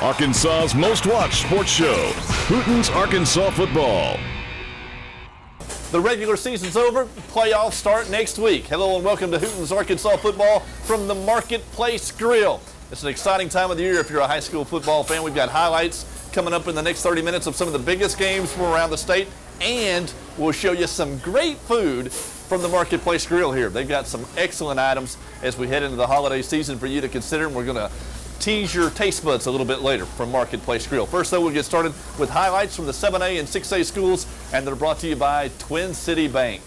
Arkansas's most watched sports show, Hooten's Arkansas Football. The regular season's over, playoffs start next week. Hello and welcome to Hooten's Arkansas Football from the Marketplace Grill. It's an exciting time of the year if you're a high school football fan. We've got highlights coming up in the next 30 minutes of some of the biggest games from around the state, and we'll show you some great food from the Marketplace Grill here. They've got some excellent items as we head into the holiday season for you to consider, and we're going to tease your taste buds a little bit later from Marketplace Grill. First, though, we'll get started with highlights from the 7A and 6A schools, and they're brought to you by Twin City Bank.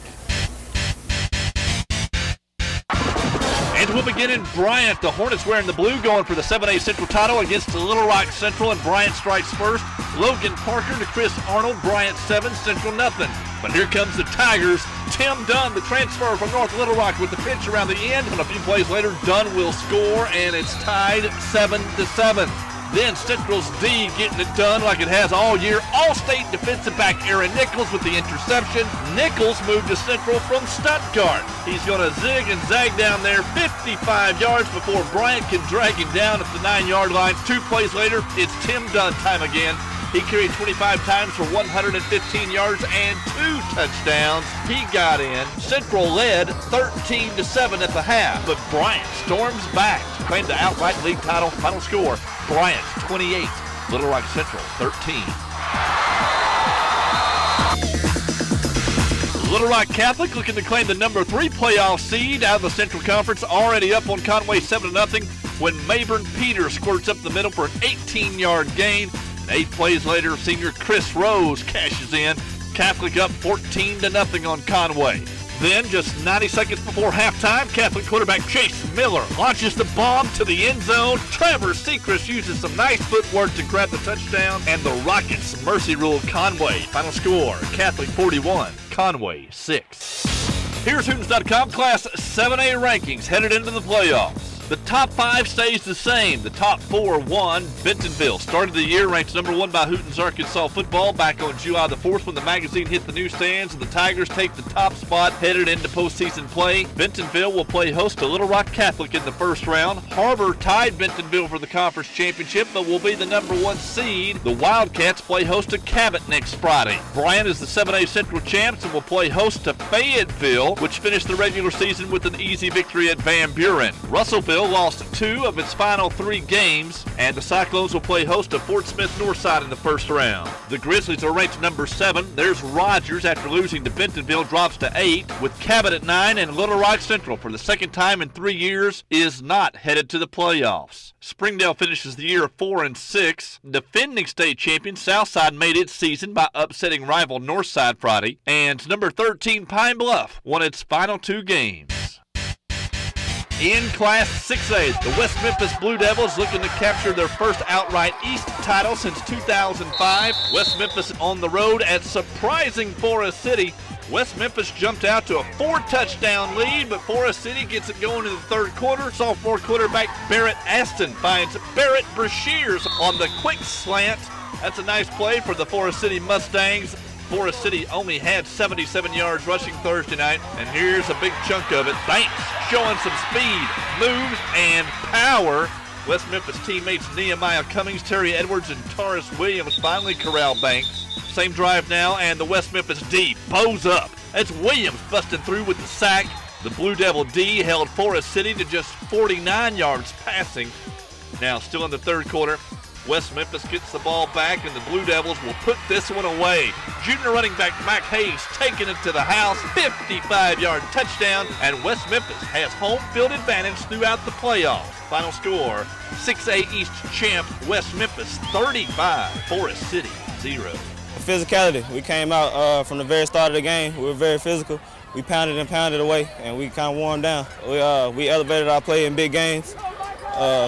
And we'll begin in Bryant. The Hornets wearing the blue, going for the 7A Central title against the Little Rock Central, and Bryant strikes first. Logan Parker to Chris Arnold. Bryant 7, Central nothing. But here comes the Tigers. Tim Dunn, the transfer from North Little Rock, with the pitch around the end. And a few plays later, Dunn will score, and it's tied 7-7. Then Central's D getting it done like it has all year. All-State defensive back Aaron Nichols with the interception. Nichols moved to Central from Stuttgart. He's going to zig and zag down there 55 yards before Bryant can drag him down at the 9-yard line. 2 plays later, it's Tim Dunn time again. He carried 25 times for 115 yards and 2 touchdowns. He got in. Central led 13-7 at the half, but Bryant storms back to claim the outright league title. Final score, Bryant 28, Little Rock Central 13. Little Rock Catholic looking to claim the number 3 playoff seed out of the Central Conference, already up on Conway 7-0 when Mayburn Peters squirts up the middle for an 18-yard gain. 8 plays later, senior Chris Rose cashes in. Catholic up 14-0 on Conway. Then, just 90 seconds before halftime, Catholic quarterback Chase Miller launches the bomb to the end zone. Trevor Sechrist uses some nice footwork to grab the touchdown, and the Rockets mercy rule Conway. Final score, Catholic 41, Conway 6. Here's Hootens.com Class 7A rankings headed into the playoffs. The top 5 stays the same. The top 4 won. Bentonville started the year ranked number 1 by Hooten's Arkansas Football back on July the 4th when the magazine hit the newsstands, and the Tigers take the top spot headed into postseason play. Bentonville will play host to Little Rock Catholic in the first round. HAR-BER tied Bentonville for the conference championship, but will be the number 1 seed. The Wildcats play host to CABOT next Friday. Bryant is the 7A Central champs and will play host to Fayetteville, which finished the regular season with an easy victory at Van Buren. Russellville lost 2 of its final 3 games, and the Cyclones will play host to Fort Smith Northside in the first round. The Grizzlies are ranked number 7. There's Rogers, after losing to Bentonville, drops to 8, with Cabot at 9, and Little Rock Central, for the second time in 3 years, is not headed to the playoffs. Springdale finishes the year 4-6. Defending state champion Southside made its season by upsetting rival Northside Friday, and number 13 Pine Bluff won its final 2 games. In Class 6A, the West Memphis Blue Devils looking to capture their first outright East title since 2005. West Memphis on the road at surprising Forest City. West Memphis jumped out to a 4-touchdown lead, but Forest City gets it going in the third quarter. Sophomore quarterback Barrett Aston finds Barrett Brashears on the quick slant. That's a nice play for the Forest City Mustangs. Forest City only had 77 yards rushing Thursday night, and here's a big chunk of it. Banks showing some speed, moves, and power. West Memphis teammates Nehemiah Cummings, Terry Edwards, and Taurus Williams finally corral Banks. Same drive now, and the West Memphis D bows up. That's Williams busting through with the sack. The Blue Devil D held Forest City to just 49 yards passing. Now, still in the third quarter, West Memphis gets the ball back, and the Blue Devils will put this one away. Junior running back Mac Hayes taking it to the house, 55-yard touchdown, and West Memphis has home field advantage throughout the playoffs. Final score, 6A East champ West Memphis 35, Forest City 0. Physicality. We came out from the very start of the game. We were very physical. We pounded and pounded away, and we kind of warmed down. We elevated our play in big games.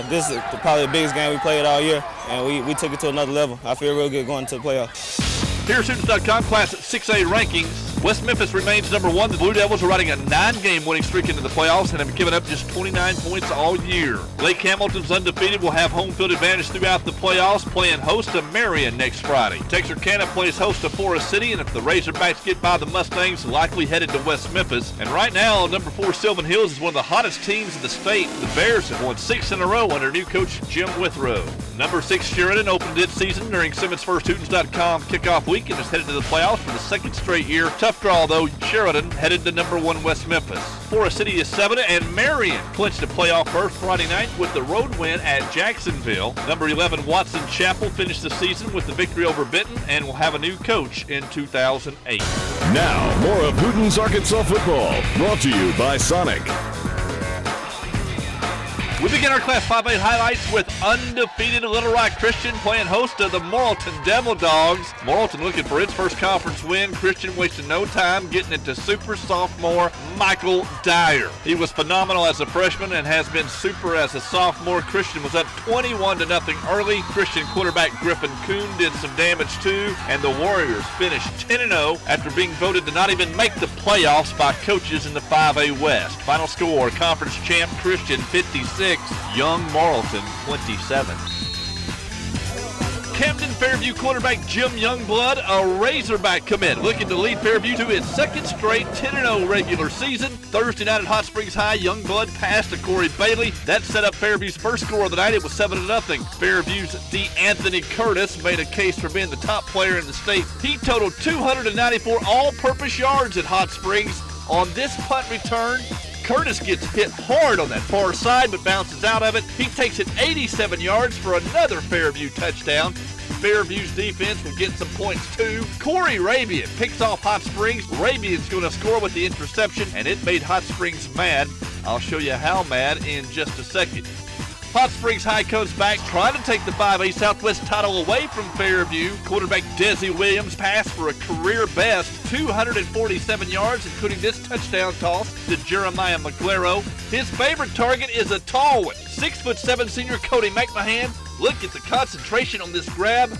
This is probably the biggest game we played all year, and we took it to another level. I feel real good going to the playoffs. Here's Hootens.com Class 6A rankings. West Memphis remains number 1. The Blue Devils are riding a 9-game winning streak into the playoffs and have given up just 29 points all year. Lake Hamilton's undefeated will have home field advantage throughout the playoffs, playing host to Marion next Friday. Texarkana plays host to Forest City, and if the Razorbacks get by the Mustangs, likely headed to West Memphis. And right now, number 4 Sylvan Hills is one of the hottest teams in the state. The Bears have won 6 in a row under new coach Jim Withrow. Number 6 Sheridan opened its season during SimmonsFirstHootens.com kickoff week and is headed to the playoffs for the second straight year. Tough draw, though. Sheridan headed to number 1 West Memphis. Forest City is 7, and Marion clinched a playoff berth Friday night with the road win at Jacksonville. Number 11 Watson Chapel finished the season with the victory over Benton and will have a new coach in 2008. Now, more of Hooten's Arkansas football, brought to you by Sonic. We begin our Class 5A highlights with undefeated Little Rock Christian playing host to the Morrilton Devil Dogs. Morrilton looking for its first conference win. Christian wasting no time getting it to super sophomore Michael Dyer. He was phenomenal as a freshman and has been super as a sophomore. Christian was up 21-0 early. Christian quarterback Griffin Kuhn did some damage too, and the Warriors finished 10-0 after being voted to not even make the playoffs by coaches in the 5A West. Final score, conference champ Christian 56. Young Morrilton 27. Camden Fairview quarterback Jim Youngblood, a Razorback commit, looking to lead Fairview to its second straight 10-0 regular season. Thursday night at Hot Springs High, Youngblood passed to Corey Bailey. That set up Fairview's first score of the night. It was 7-0. Fairview's D'Anthony Curtis made a case for being the top player in the state. He totaled 294 all-purpose yards at Hot Springs. On this punt return, Curtis gets hit hard on that far side but bounces out of it. He takes it 87 yards for another Fairview touchdown. Fairview's defense will get some points too. Corey Rabian picks off Hot Springs. Rabian's going to score with the interception, and it made Hot Springs mad. I'll show you how mad in just a second. Hot Springs High comes back, trying to take the 5A Southwest title away from Fairview. Quarterback Desi Williams passed for a career best 247 yards, including this touchdown toss to Jeremiah McGlero. His favorite target is a tall one, 6'7" senior Cody McMahon. Look at the concentration on this grab.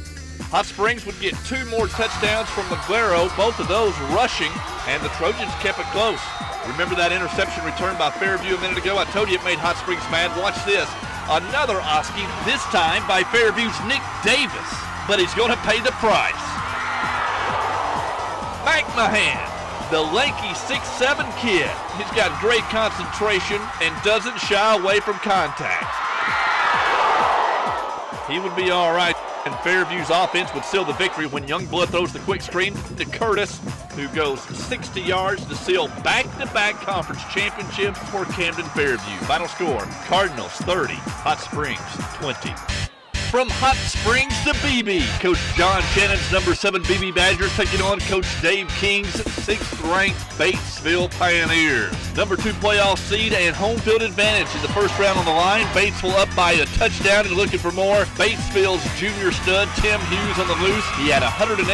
Hot Springs would get 2 more touchdowns from McGlero, both of those rushing, and the Trojans kept it close. Remember that interception returned by Fairview a minute ago? I told you it made Hot Springs mad. Watch this. Another Oski, this time by Fairview's Nick Davis, but he's going to pay the price. McMahon, the lanky 6'7" kid. He's got great concentration and doesn't shy away from contact. He would be all right, and Fairview's offense would seal the victory when Youngblood throws the quick screen to Curtis, who goes 60 yards to seal back-to-back conference championships for Camden Fairview. Final score, Cardinals 30, Hot Springs 20. From Hot Springs to BB, Coach John Shannon's number 7 BB Badgers taking on Coach Dave King's 6th-ranked Batesville Pioneers. Number 2 playoff seed and home field advantage in the first round on the line. Batesville up by a touchdown and looking for more. Batesville's junior stud Tim Hughes on the loose. He had 185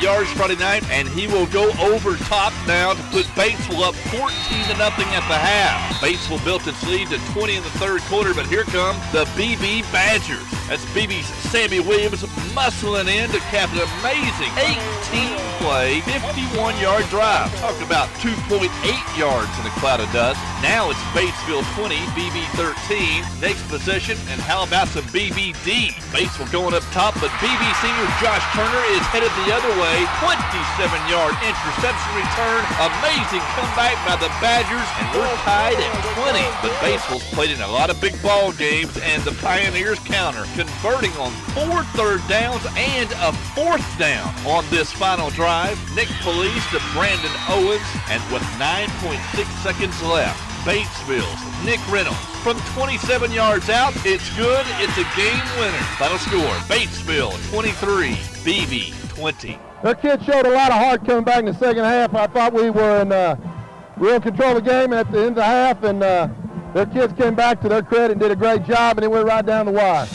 yards Friday night, and he will go over top now to put Batesville up 14-0 at the half. Batesville built its lead to 20 in the third quarter, but here come the BB Badgers. That's BB's Sammy Williams muscling in to cap an amazing 18-play, 51-yard drive. Talk about 2.8 yards in a cloud of dust. Now it's Batesville 20, BB 13. Next possession, and how about some BBD? Batesville going up top, but BB senior Josh Turner is headed the other way. 27-yard interception return. Amazing comeback by the Badgers, and we're tied at 20. But Batesville's played in a lot of big ball games, and the Pioneers counter, converting on 4 third downs and a 4th down on this final drive. Nick Police to Brandon Owens, and with 9.6 seconds left, Batesville's Nick Reynolds from 27 yards out. It's good. It's a game winner. Final score, Batesville 23, BB 20. Their kids showed a lot of heart coming back in the second half. I thought we were in real control of the game at the end of the half, and their kids came back to their credit and did a great job, and it went right down the wire.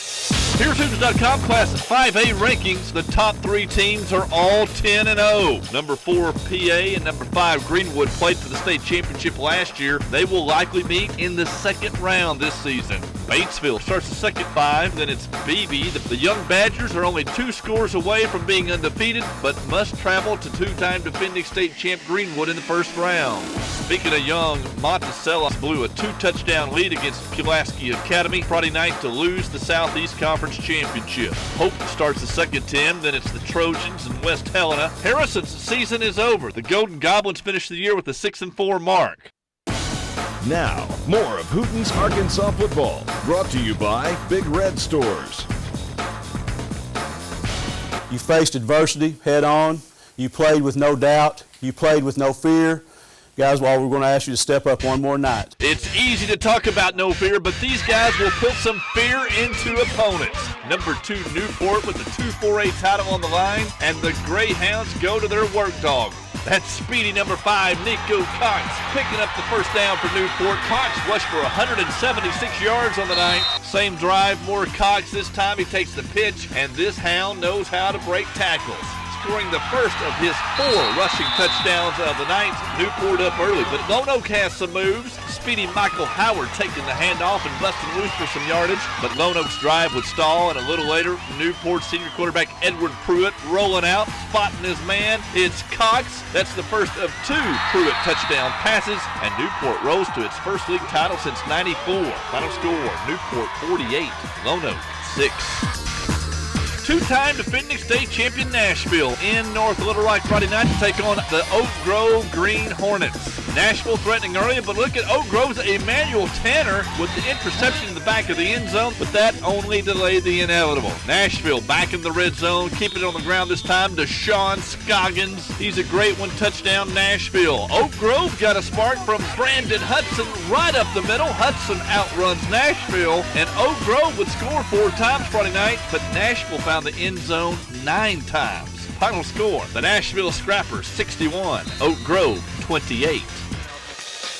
Here's Hootens.com Class 5A rankings. The top 3 teams are all 10-0. Number 4, PA, and number 5, Greenwood, played for the state championship last year. They will likely meet in the second round this season. Batesville starts the second 5, then it's BB. The Young Badgers are only 2 scores away from being undefeated, but must travel to 2-time defending state champ Greenwood in the first round. Speaking of young, Monticello blew a 2-touchdown lead against Pulaski Academy Friday night to lose the Southeast Conference Championship. Hooten starts the second 10, then it's the Trojans and West Helena. Harrison's season is over. The Golden Goblins finished the year with a 6-4 mark. Now, more of Hooten's Arkansas football, brought to you by Big Red Stores. You faced adversity head on. You played with no doubt. You played with no fear. Guys, well, we're going to ask you to step up one more night. It's easy to talk about no fear, but these guys will put some fear into opponents. Number 2, Newport with the 2-4A title on the line, and the Greyhounds go to their work dog. That's speedy number 5, Nico Cox, picking up the first down for Newport. Cox rushed for 176 yards on the night. Same drive, more Cox this time. He takes the pitch, and this hound knows how to break tackles. Scoring the first of his 4 rushing touchdowns of the night. Newport up early, but Lone Oak has some moves. Speedy Michael Howard taking the handoff and busting loose for some yardage, but Lone Oak's drive would stall, and a little later, Newport senior quarterback Edward Pruitt rolling out, spotting his man. It's Cox. That's the first of 2 Pruitt touchdown passes, and Newport rose to its first league title since '94. Final score, Newport 48, Lone Oak 6. 2-time defending state champion Nashville in North Little Rock Friday night to take on the Oak Grove Green Hornets. Nashville threatening early, but look at Oak Grove's Emmanuel Tanner with the interception in the back of the end zone, but that only delayed the inevitable. Nashville back in the red zone, keeping it on the ground this time. Deshaun Scoggins, he's a great one, touchdown Nashville. Oak Grove got a spark from Brandon Hudson right up the middle. Hudson outruns Nashville, and Oak Grove would score 4 times Friday night, but Nashville found the end zone 9 times. Final score, the Nashville Scrappers 61, Oak Grove 28.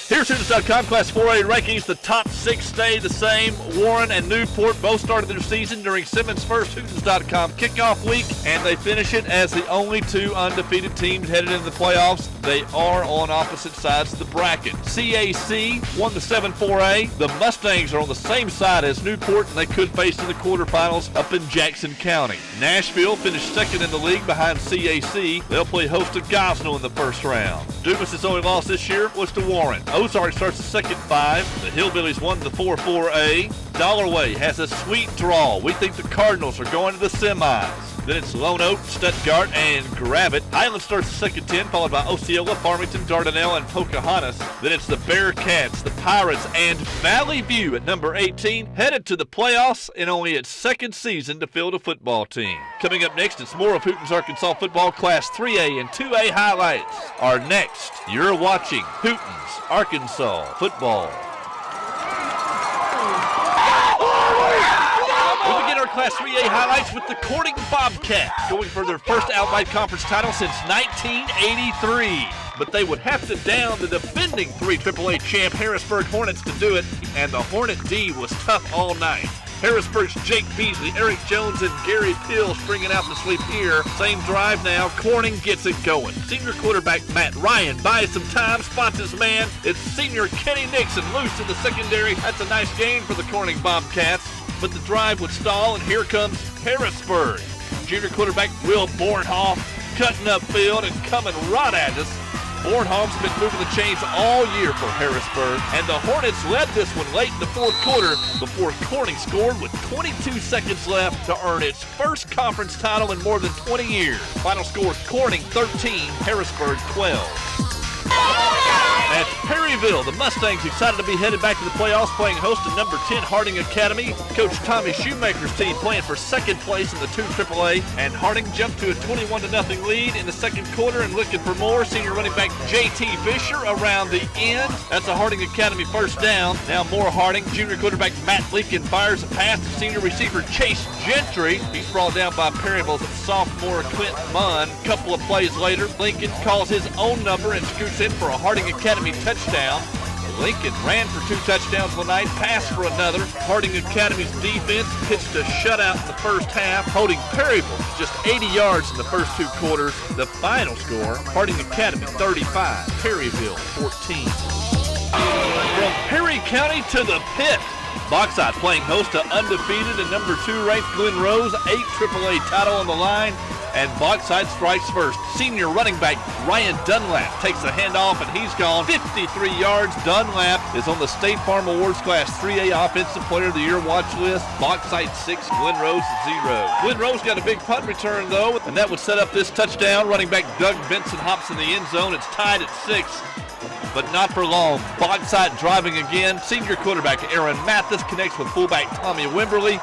Here's Hootens.com Class 4A rankings. The top 6 stay the same. Warren and Newport both started their season during Simmons' first Hootens.com kickoff week, and they finish it as the only 2 undefeated teams headed into the playoffs. They are on opposite sides of the bracket. CAC won the 7-4A. The Mustangs are on the same side as Newport, and they could face in the quarterfinals up in Jackson County. Nashville finished second in the league behind CAC. They'll play host to Gosnell in the first round. Dumas' only loss this year was to Warren. Ozark starts the second 5. The Hillbillies won the 4-4A. Dollarway has a sweet draw. We think the Cardinals are going to the semis. Then it's Lone Oak, Stuttgart, and Gravett. Highland starts the second 10, followed by Osceola, Farmington, Dardanelle, and Pocahontas. Then it's the Bearcats, the Pirates, and Valley View at number 18, headed to the playoffs in only its second season to field a football team. Coming up next, it's more of Hooten's Arkansas football Class 3A and 2A highlights. Are next. You're watching Hooten's Arkansas football. Class 3A highlights with the Corning Bobcats going for their first outright conference title since 1983. But they would have to down the defending 3 AAA champ Harrisburg Hornets to do it, and the Hornet D was tough all night. Harrisburg's Jake Beasley, Eric Jones, and Gary Pill springing out to sleep here. Same drive now. Corning gets it going. Senior quarterback Matt Ryan buys some time, spots his man. It's senior Kenny Nixon loose in the secondary. That's a nice gain for the Corning Bobcats. But the drive would stall, and here comes Harrisburg. Junior quarterback Will Bornhoff cutting upfield and coming right at us. Bornhoff's been moving the chains all year for Harrisburg, and the Hornets led this one late in the fourth quarter before Corning scored with 22 seconds left to earn its first conference title in more than 20 years. Final score, Corning 13, Harrisburg 12. At Perryville, the Mustangs excited to be headed back to the playoffs, playing host to number 10 Harding Academy. Coach Tommy Shoemaker's team playing for second place in the 2 AAA, and Harding jumped to a 21-0 lead in the second quarter and looking for more. Senior running back J.T. Fisher around the end. That's a Harding Academy first down. Now more Harding. Junior quarterback Matt Lincoln fires a pass to senior receiver Chase Gentry. He's brought down by Perryville's sophomore Clint Munn. Couple of plays later, Lincoln calls his own number and scoots in for a Harding Academy touchdown. Lincoln ran for 2 touchdowns tonight, passed for another. Harding Academy's defense pitched a shutout in the first half, holding Perryville just 80 yards in the first 2 quarters. The final score, Harding Academy 35, Perryville 14. From Perry County to the pit, Bauxite playing host to undefeated and number 2 ranked Glen Rose, 8 AAA title on the line, and Bauxite strikes first. Senior running back Ryan Dunlap takes the handoff and he's gone 53 yards. Dunlap is on the State Farm Awards Class 3A Offensive Player of the Year watch list. Bauxite 6, Glen Rose 0. Glen Rose got a big punt return though, and that would set up this touchdown. Running back Doug Benson hops in the end zone. It's tied at 6. But not for long. Bauxite driving again. Senior quarterback Aaron Mathis connects with fullback Tommy Wimberly.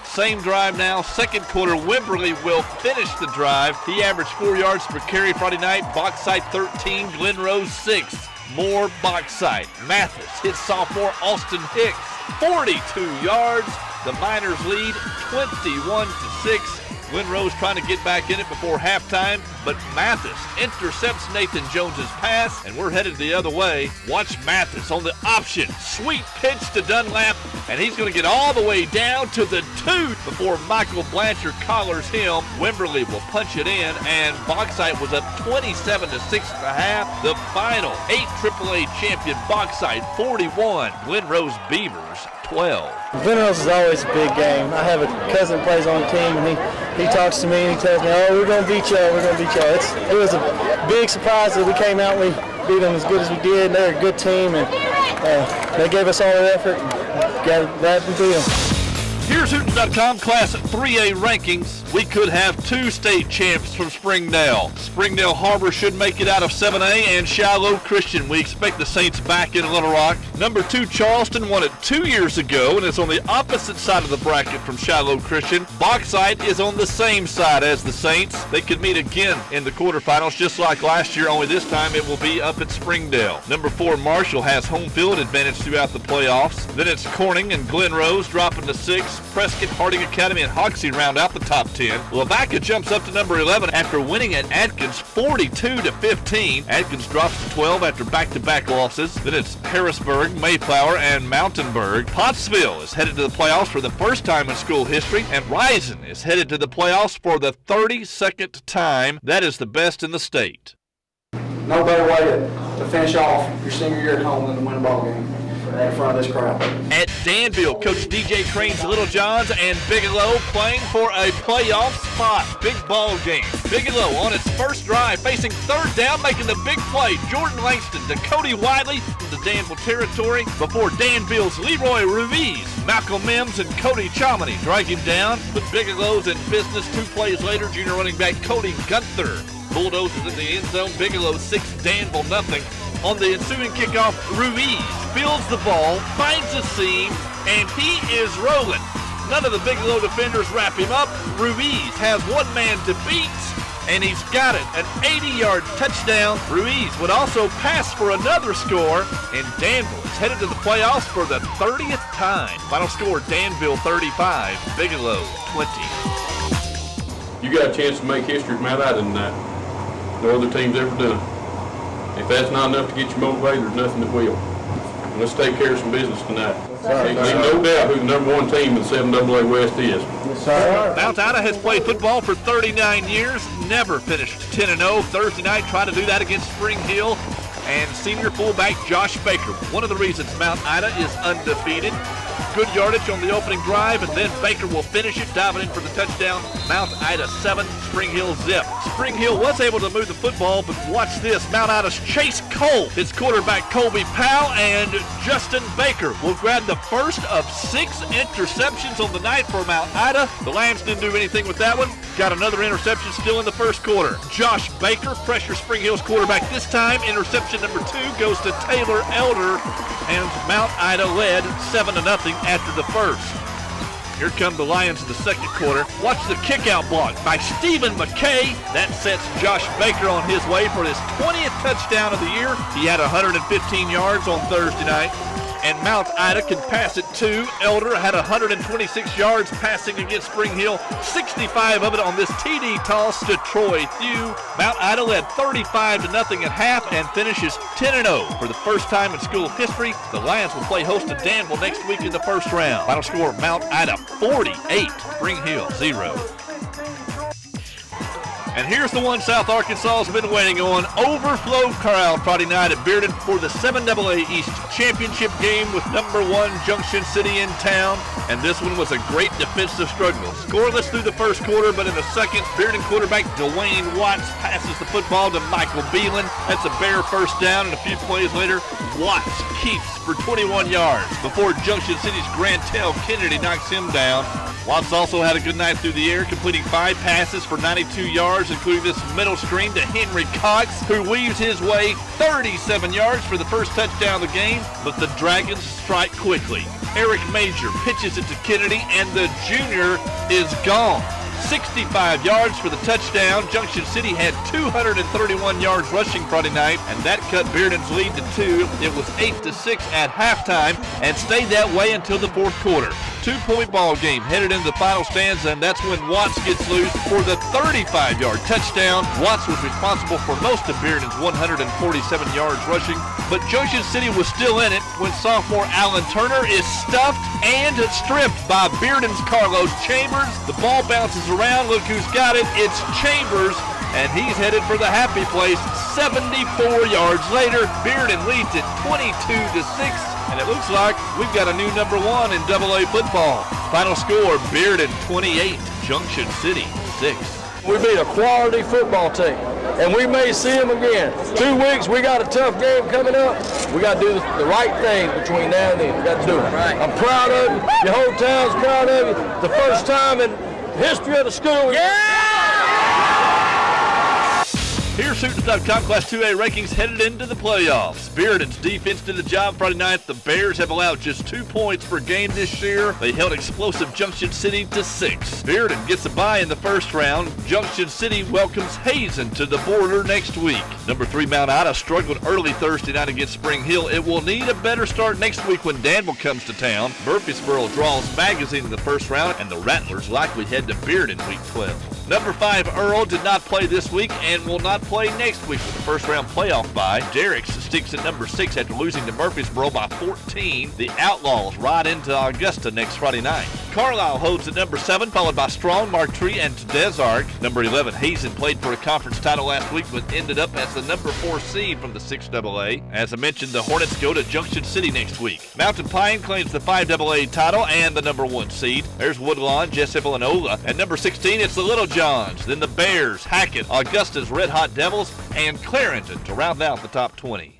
Same drive now. Second quarter, Wimberly will finish the drive. He averaged 4 yards per carry Friday night. Bauxite 13, Glen Rose 6. More Bauxite. Mathis hits sophomore Austin Hicks. 42 yards. The Miners lead 21-6. Glen Rose trying to get back in it before halftime, but Mathis intercepts Nathan Jones's pass, and we're headed the other way. Watch Mathis on the option. Sweet pitch to Dunlap, and he's going to get all the way down to the 2 before Michael Blanchard collars him. Wimberly will punch it in, and Bauxite was up 27-6 at the half. The final 8 AAA champion Bauxite 41, Glen Rose Beavers 12. Glen Rose is always a big game. I have a cousin who plays on the team, and he talks to me and he tells me, oh, we're going to beat y'all, we're going to beat y'all. It was a big surprise that we came out and we beat them as good as we did. They're a good team, and they gave us all their effort. Glad to beat them. Here's Hooten.com Class 3A rankings. We could have 2 state champs from Springdale. Springdale Harbor should make it out of 7A, and Shiloh Christian. We expect the Saints back in Little Rock. Number 2, Charleston won it 2 years ago and is on the opposite side of the bracket from Shiloh Christian. Bauxite is on the same side as the Saints. They could meet again in the quarterfinals just like last year, only this time it will be up at Springdale. Number 4, Marshall has home field advantage throughout the playoffs. Then it's Corning and Glen Rose dropping to 6. Prescott, Harding Academy, and Hoxie round out the top 10. Lavaca jumps up to number 11 after winning at Atkins 42-15. Atkins drops to 12 after back-to-back losses. Then it's Harrisburg, Mayflower, and Mountainburg. Pottsville is headed to the playoffs for the first time in school history, and Risen is headed to the playoffs for the 32nd time. That is the best in the state. No better way to finish off your senior year at home than to win a ball game in front of this crowd. At Danville, Coach DJ Crane's Little Johns and Bigelow playing for a playoff spot. Big ball game. Bigelow on its first drive, facing third down, making the big play. Jordan Langston to Cody Wiley into Danville territory before Danville's Leroy Ruiz, Malcolm Mims, and Cody Chomany drag him down. But Bigelow's in business 2 plays later. Junior running back Cody Gunther bulldozes in the end zone. Bigelow 6, Danville nothing. On the ensuing kickoff, Ruiz fields the ball, finds a seam, and he is rolling. None of the Bigelow defenders wrap him up. Ruiz has one man to beat, and he's got it, an 80-yard touchdown. Ruiz would also pass for another score, and Danville is headed to the playoffs for the 30th time. Final score, Danville 35, Bigelow 20. You got a chance to make history from out tonight. No other team's ever done it. If that's not enough to get you motivated, there's nothing that will. And let's take care of some business tonight. There's no doubt who the number 1 team in the 7AA West is. Mount Ida has played football for 39 years, never finished 10-0. Thursday night tried to do that against Spring Hill and senior fullback Josh Baker. One of the reasons Mount Ida is undefeated. Good yardage on the opening drive, and then Baker will finish it, diving in for the touchdown. Mount Ida 7, Spring Hill 0. Spring Hill was able to move the football, but watch this. Mount Ida's Chase Cole, its quarterback Colby Powell, and Justin Baker will grab the first of 6 interceptions on the night for Mount Ida. The Lambs didn't do anything with that one. Got another interception still in the first quarter. Josh Baker pressures Spring Hill's quarterback this time. Interception number 2 goes to Taylor Elder, and Mount Ida led 7-0 after the first. Here come the Lions in the second quarter. Watch the kickout block by Stephen McKay. That sets Josh Baker on his way for his 20th touchdown of the year. He had 115 yards on Thursday night. and Mount Ida can pass it too. Elder had 126 yards passing against Spring Hill, 65 of it on this TD toss to Troy Thew. Mount Ida led 35-0 at half and finishes 10-0. For the first time in school history, the Lions will play host to Danville next week in the first round. Final score, Mount Ida 48, Spring Hill 0. And here's the one South Arkansas has been waiting on. Overflow crowd Friday night at Bearden for the 7AA East Championship game with number 1 Junction City in town. And this one was a great defensive struggle. Scoreless through the first quarter, but in the second, Bearden quarterback Dwayne Watts passes the football to Michael Beelan. That's a Bear first down, and a few plays later, Watts keeps for 21 yards before Junction City's Grantel Kennedy knocks him down. Watts also had a good night through the air, completing 5 passes for 92 yards, including this middle screen to Henry Cox, who weaves his way 37 yards for the first touchdown of the game, but the Dragons strike quickly. Eric Major pitches it to Kennedy, and the junior is gone. 65 yards for the touchdown. Junction City had 231 yards rushing Friday night, and that cut Bearden's lead to 2. It was 8-6 at halftime and stayed that way until the fourth quarter. 2-point ball game headed into the final stanza, and that's when Watts gets loose for the 35-yard touchdown. Watts was responsible for most of Bearden's 147 yards rushing, but Junction City was still in it when sophomore Alan Turner is stuffed and stripped by Bearden's Carlos Chambers. The ball bounces around. Look who's got it. It's Chambers, and he's headed for the happy place. 74 yards later, Bearden leads it 22-6. And it looks like we've got a new number 1 in AA football. Final score, Bearden 28, Junction City 6. We beat a quality football team, and we may see them again. 2 weeks, we got a tough game coming up. We got to do the right thing between now and then. We got to do it. Right. I'm proud of you. Your whole town's proud of you. The first time in history of the school. Yeah! Here's Hooten.com Class 2A rankings headed into the playoffs. Bearden's defense did the job Friday night. The Bears have allowed just 2 points per game this year. They held explosive Junction City to 6. Bearden gets a bye in the first round. Junction City welcomes Hazen to the border next week. Number 3 Mount Ida struggled early Thursday night against Spring Hill. It will need a better start next week when Danville comes to town. Murfreesboro draws Magazine in the first round, and the Rattlers likely head to Bearden week 12. Number 5 Earl did not play this week and will not play next week with the first round playoff bye. Derricks sticks at number 6 after losing to Murfreesboro by 14. The Outlaws ride into Augusta next Friday night. Carlisle holds at number 7, followed by Strong, Martree, and Desark. Number 11 Hazen played for a conference title last week but ended up as the number 4 seed from the 6AA. As I mentioned, the Hornets go to Junction City next week. Mountain Pine claims the 5AA title and the number 1 seed. There's Woodlawn, Jessup, and Ola. At number 16, it's the Little Johns, then the Bears, Hackett, Augusta's Red Hot Devils, and Clarendon to round out the top 20.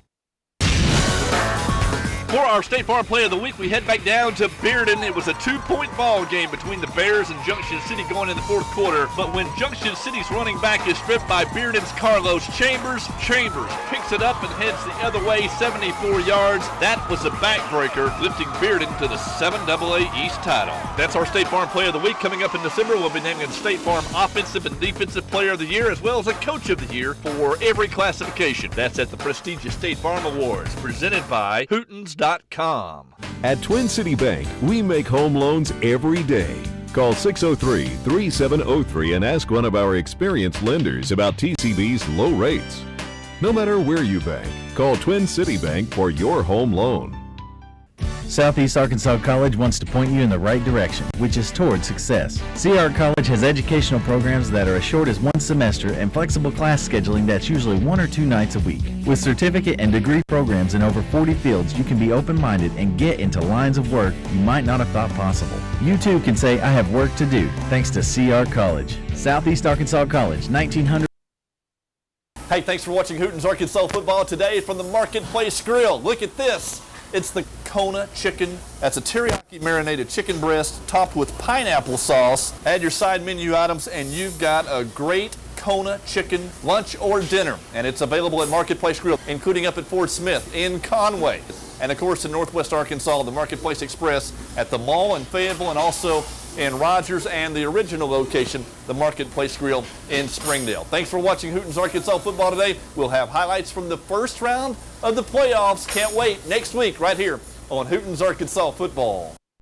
For our State Farm Play of the Week, we head back down to Bearden. It was a 2-point ball game between the Bears and Junction City going in the fourth quarter. But when Junction City's running back is stripped by Bearden's Carlos Chambers, Chambers picks it up and heads the other way, 74 yards. That was a backbreaker, lifting Bearden to the 7AA East title. That's our State Farm Play of the Week. Coming up in December, we'll be naming State Farm Offensive and Defensive Player of the Year, as well as a Coach of the Year for every classification. That's at the prestigious State Farm Awards, presented by Hootens.com. At Twin City Bank, we make home loans every day. Call 603-3703 and ask one of our experienced lenders about TCB's low rates. No matter where you bank, call Twin City Bank for your home loan. Southeast Arkansas College wants to point you in the right direction, which is toward success. CR College has educational programs that are as short as 1 semester and flexible class scheduling that's usually 1 or 2 nights a week. With certificate and degree programs in over 40 fields, you can be open-minded and get into lines of work you might not have thought possible. You too can say, I have work to do, thanks to CR College. Southeast Arkansas College, 1900. Hey, thanks for watching Hooten's Arkansas Football today from the Marketplace Grill. Look at this. It's the Kona chicken. That's a teriyaki marinated chicken breast topped with pineapple sauce. Add your side menu items and you've got a great Kona chicken lunch or dinner. And it's available at Marketplace Grill, including up at Fort Smith in Conway. And of course in Northwest Arkansas, the Marketplace Express at the mall in Fayetteville and also in Rogers, and the original location, the Marketplace Grill in Springdale. Thanks for watching Hooten's Arkansas Football today. We'll have highlights from the first round of the playoffs. Can't wait. Next week, right here on Hooten's Arkansas Football.